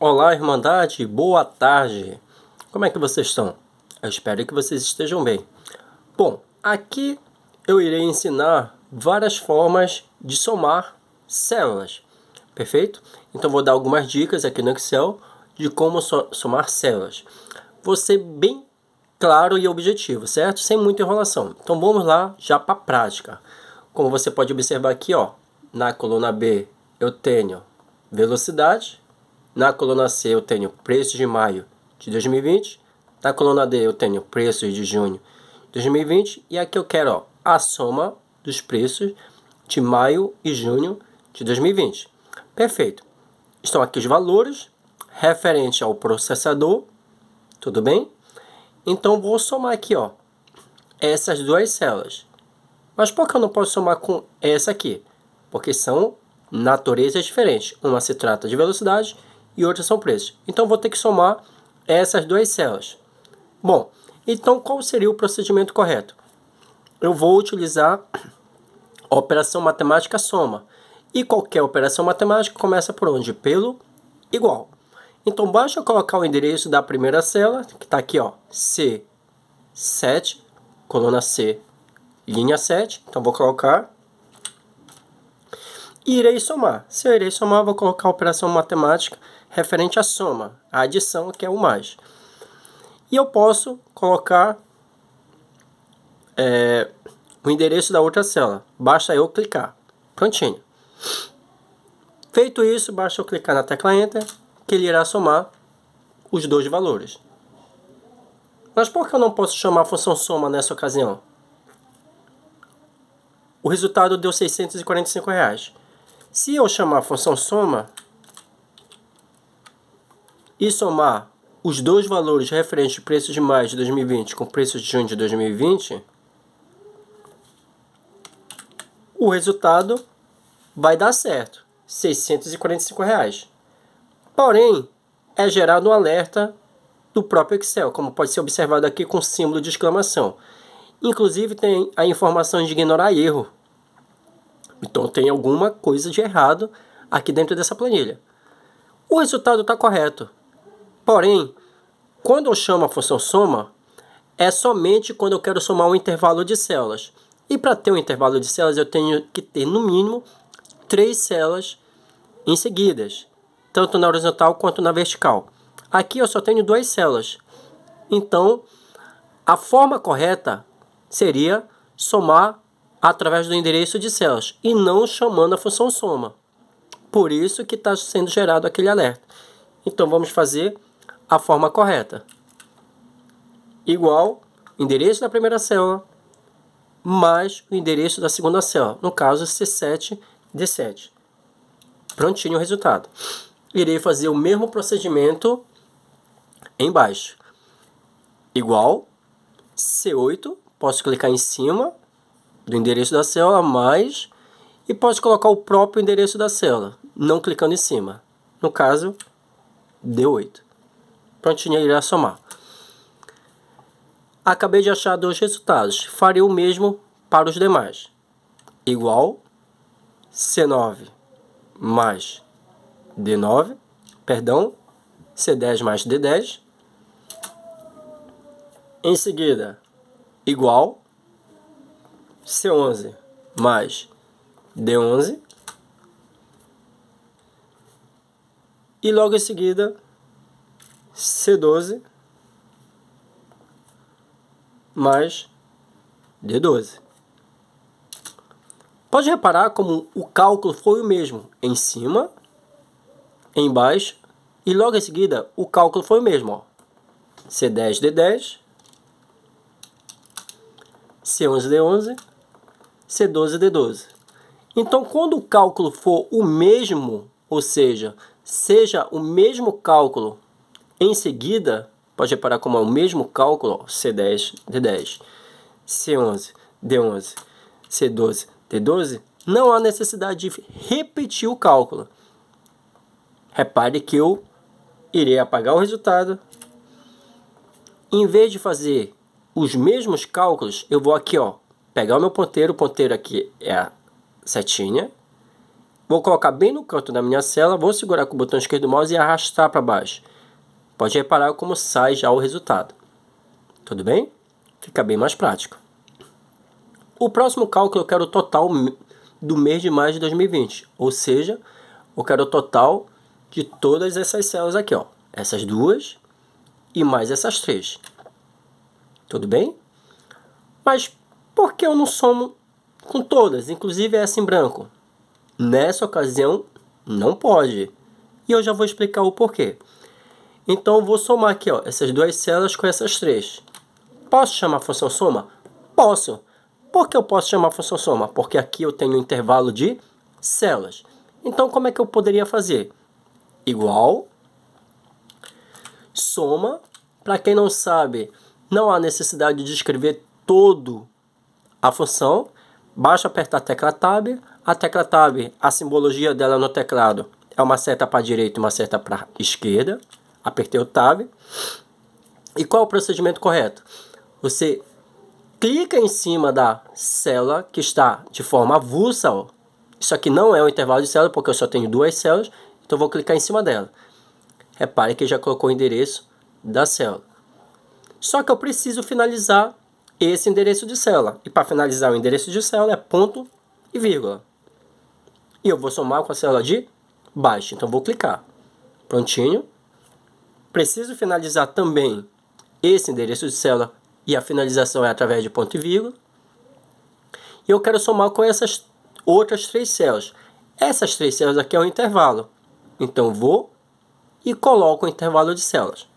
Olá, Irmandade, boa tarde. Como é que vocês estão? Eu espero que vocês estejam bem. Bom, aqui eu irei ensinar várias formas de somar células, perfeito? Então vou dar algumas dicas aqui no Excel de como somar células. Vou ser bem claro e objetivo, certo? Sem muita enrolação. Então vamos lá já para a prática. Como você pode observar aqui, ó, na coluna B eu tenho velocidade. Na coluna C eu tenho preços de maio de 2020. Na coluna D eu tenho preços de junho de 2020. E aqui eu quero, ó, a soma dos preços de maio e junho de 2020. Perfeito. Estão aqui os valores referente ao processador. Tudo bem? Então vou somar aqui, ó, essas duas células. Mas por que eu não posso somar com essa aqui? Porque são naturezas diferentes. Uma se trata de velocidade e outra são preços. Então vou ter que somar essas duas células. Bom, então qual seria o procedimento correto? Eu vou utilizar a operação matemática soma. E qualquer operação matemática começa por onde? Pelo igual. Então basta eu colocar o endereço da primeira célula, que está aqui, ó, C7, coluna C, linha 7. Então vou colocar e irei somar. Se eu irei somar, vou colocar a operação matemática referente à soma, a adição, que é o mais. E eu posso colocar o endereço da outra célula. Basta eu clicar. Prontinho. Feito isso, basta eu clicar na tecla Enter, que ele irá somar os dois valores. Mas por que eu não posso chamar a função soma nessa ocasião? O resultado deu R$ 645. Se eu chamar a função soma e somar os dois valores referentes de preço de maio de 2020 com preço de junho de 2020, o resultado vai dar certo, R$ 645. Porém, é gerado um alerta do próprio Excel, como pode ser observado aqui com símbolo de exclamação. Inclusive tem a informação de ignorar erro. Então tem alguma coisa de errado aqui dentro dessa planilha. O resultado está correto. Porém, quando eu chamo a função soma, é somente quando eu quero somar um intervalo de células. E para ter um intervalo de células, eu tenho que ter no mínimo 3 células em seguidas, tanto na horizontal quanto na vertical. Aqui eu só tenho 2 células. Então, a forma correta seria somar através do endereço de células e não chamando a função soma. Por isso que está sendo gerado aquele alerta. Então vamos fazer a forma correta. Igual endereço da primeira célula mais o endereço da segunda célula. No caso, C7, D7. Prontinho o resultado. Irei fazer o mesmo procedimento embaixo. Igual C8. Posso clicar em cima do endereço da célula, mais, e posso colocar o próprio endereço da célula, não clicando em cima. No caso, D8. Prontinho, irá somar. Acabei de achar dois resultados. Farei o mesmo para os demais. Igual C9 mais D9, perdão, C10 mais D10. Em seguida, igual C11 mais D11. E logo em seguida, C12 mais D12. Pode reparar como o cálculo foi o mesmo em cima, embaixo, e logo em seguida o cálculo foi o mesmo. Ó. C10, D10, C11, D11, C12, D12. Então, quando o cálculo for o mesmo, ou seja o mesmo cálculo em seguida, pode reparar como é o mesmo cálculo, ó, C10, D10, C11, D11, C12, D12, não há necessidade de repetir o cálculo. Repare que eu irei apagar o resultado. Em vez de fazer os mesmos cálculos, eu vou aqui, ó, pegar o meu ponteiro aqui é a setinha, Vou colocar bem no canto da minha célula, vou segurar com o botão esquerdo do mouse e arrastar para baixo. Pode reparar como sai já o resultado. Tudo bem? Fica bem mais prático. O próximo cálculo eu quero o total do mês de maio de 2020. Ou seja, eu quero o total de todas essas células aqui, ó. Essas duas e mais essas três. Tudo bem? Mas por que eu não somo com todas, inclusive essa em branco? Nessa ocasião, não pode. E eu já vou explicar o porquê. Então, eu vou somar aqui, ó, essas duas células com essas três. Posso chamar a função soma? Posso. Por que eu posso chamar a função soma? Porque aqui eu tenho um intervalo de células. Então, como é que eu poderia fazer? Igual, soma. Para quem não sabe, não há necessidade de escrever todo a função. Basta apertar a tecla Tab. A tecla Tab, a simbologia dela no teclado é uma seta para a direita e uma seta para a esquerda. Apertei o Tab. E qual é o procedimento correto? Você clica em cima da célula que está de forma avulsa. Ó. Isso aqui não é um intervalo de célula, porque eu só tenho duas células. Então, eu vou clicar em cima dela. Repare que já colocou o endereço da célula. Só que eu preciso finalizar esse endereço de célula. E para finalizar o endereço de célula é ponto e vírgula. E eu vou somar com a célula de baixo. Então, vou clicar. Prontinho. Preciso finalizar também esse endereço de célula. E a finalização é através de ponto e vírgula. E eu quero somar com essas outras três células. Essas três células aqui é o intervalo. Então, vou e coloco o intervalo de células.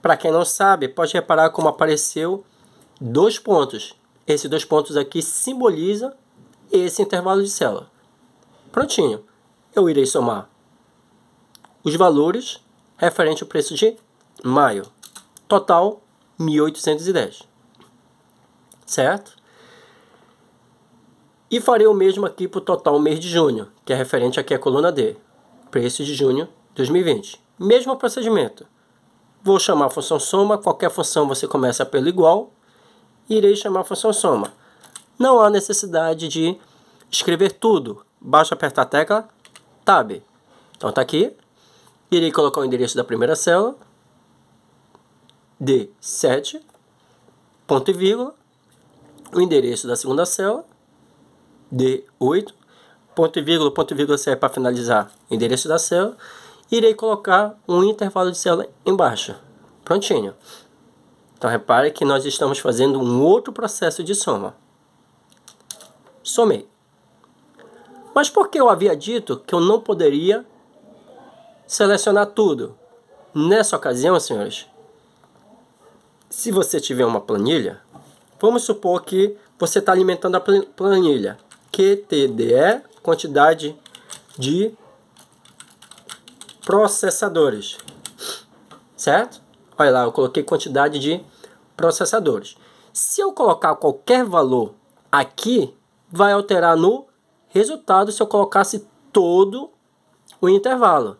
Para quem não sabe, pode reparar como apareceu dois pontos. Esses dois pontos aqui simbolizam esse intervalo de célula. Prontinho. Eu irei somar os valores referente ao preço de maio. Total, 1.810. Certo? E farei o mesmo aqui para o total mês de junho, que é referente aqui à coluna D. Preço de junho de 2020. Mesmo procedimento. Vou chamar a função soma. Qualquer função você começa pelo igual. Irei chamar a função soma. Não há necessidade de escrever tudo. Basta apertar a tecla Tab. Então está aqui. Irei colocar o endereço da primeira célula. D7. Ponto e vírgula. O endereço da segunda célula. D8. Ponto e vírgula serve para finalizar o endereço da célula. Irei colocar um intervalo de célula embaixo. Prontinho. Então, repare que nós estamos fazendo um outro processo de soma. Somei. Mas por que eu havia dito que eu não poderia selecionar tudo? Nessa ocasião, senhores, se você tiver uma planilha, vamos supor que você está alimentando a planilha. QTDE, quantidade de processadores. Certo? Olha lá, eu coloquei quantidade de processadores. Se eu colocar qualquer valor aqui, vai alterar no resultado se eu colocasse todo o intervalo.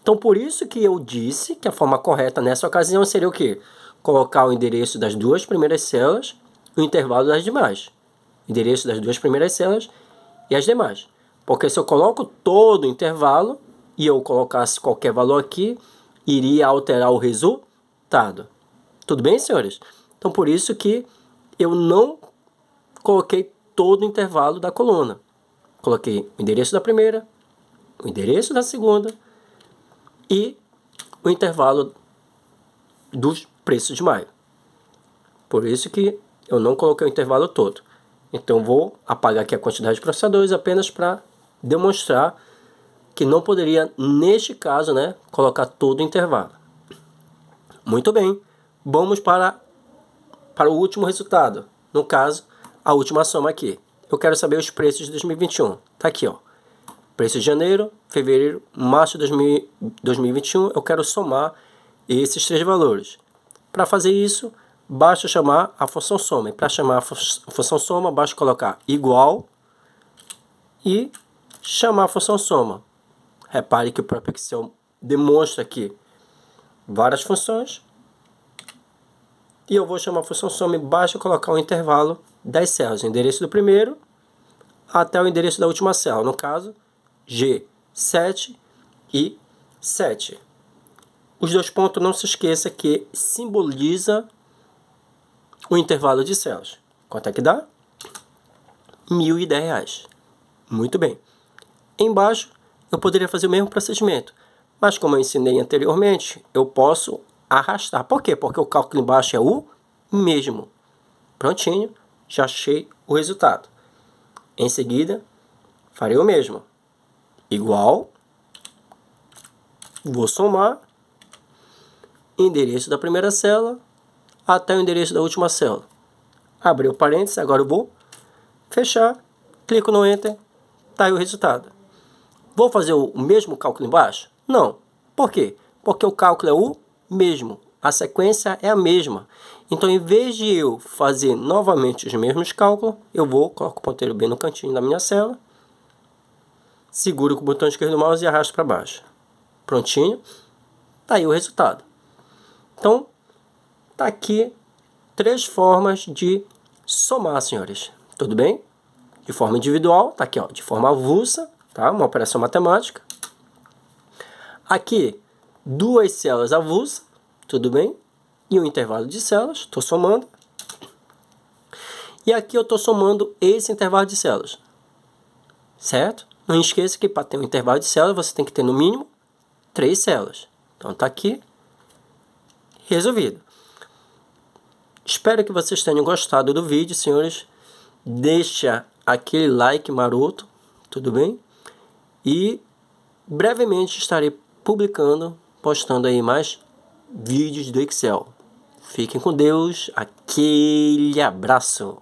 Então, por isso que eu disse que a forma correta nessa ocasião seria o quê? Colocar o endereço das duas primeiras células e o intervalo das demais. Endereço das duas primeiras células e as demais. Porque se eu coloco todo o intervalo e eu colocasse qualquer valor aqui, iria alterar o resultado. Tudo bem, senhores? Então, por isso que eu não coloquei todo o intervalo da coluna. Coloquei o endereço da primeira, o endereço da segunda e o intervalo dos preços de maio. Por isso que eu não coloquei o intervalo todo. Então, vou apagar aqui a quantidade de processadores apenas para demonstrar que não poderia, neste caso, né, colocar todo o intervalo. Muito bem. Vamos para o último resultado. No caso, a última soma aqui. Eu quero saber os preços de 2021. Está aqui, ó. Preço de janeiro, fevereiro, março de 2021. Eu quero somar esses três valores. Para fazer isso, basta chamar a função soma. E para chamar a função soma, basta colocar igual e chamar a função soma. Repare que o próprio Excel demonstra aqui várias funções. E eu vou chamar a função soma e basta colocar o intervalo das células. O endereço do primeiro até o endereço da última célula. No caso, G7 e 7. Os 2 pontos, não se esqueça que simboliza o intervalo de células. Quanto é que dá? R$1.010. Muito bem. Embaixo, eu poderia fazer o mesmo procedimento, mas como eu ensinei anteriormente, eu posso arrastar. Por quê? Porque o cálculo embaixo é o mesmo. Prontinho, já achei o resultado. Em seguida, farei o mesmo. Igual, vou somar endereço da primeira célula até o endereço da última célula. Abri o parênteses, agora eu vou fechar, clico no Enter, está aí o resultado. Vou fazer o mesmo cálculo embaixo? Não. Por quê? Porque o cálculo é o mesmo. A sequência é a mesma. Então, em vez de eu fazer novamente os mesmos cálculos, eu coloco o ponteiro bem no cantinho da minha célula, seguro com o botão esquerdo do mouse e arrasto para baixo. Prontinho. Está aí o resultado. Então, está aqui 3 formas de somar, senhores. Tudo bem? De forma individual, está aqui, ó, de forma avulsa, tá? Uma operação matemática. Aqui, 2 células avulsas, tudo bem? E um intervalo de células, estou somando. E aqui eu estou somando esse intervalo de células, certo? Não esqueça que para ter um intervalo de células, você tem que ter no mínimo 3 células. Então, está aqui, resolvido. Espero que vocês tenham gostado do vídeo, senhores. Deixa aquele like maroto, tudo bem? E brevemente estarei postando aí mais vídeos do Excel. Fiquem com Deus, aquele abraço!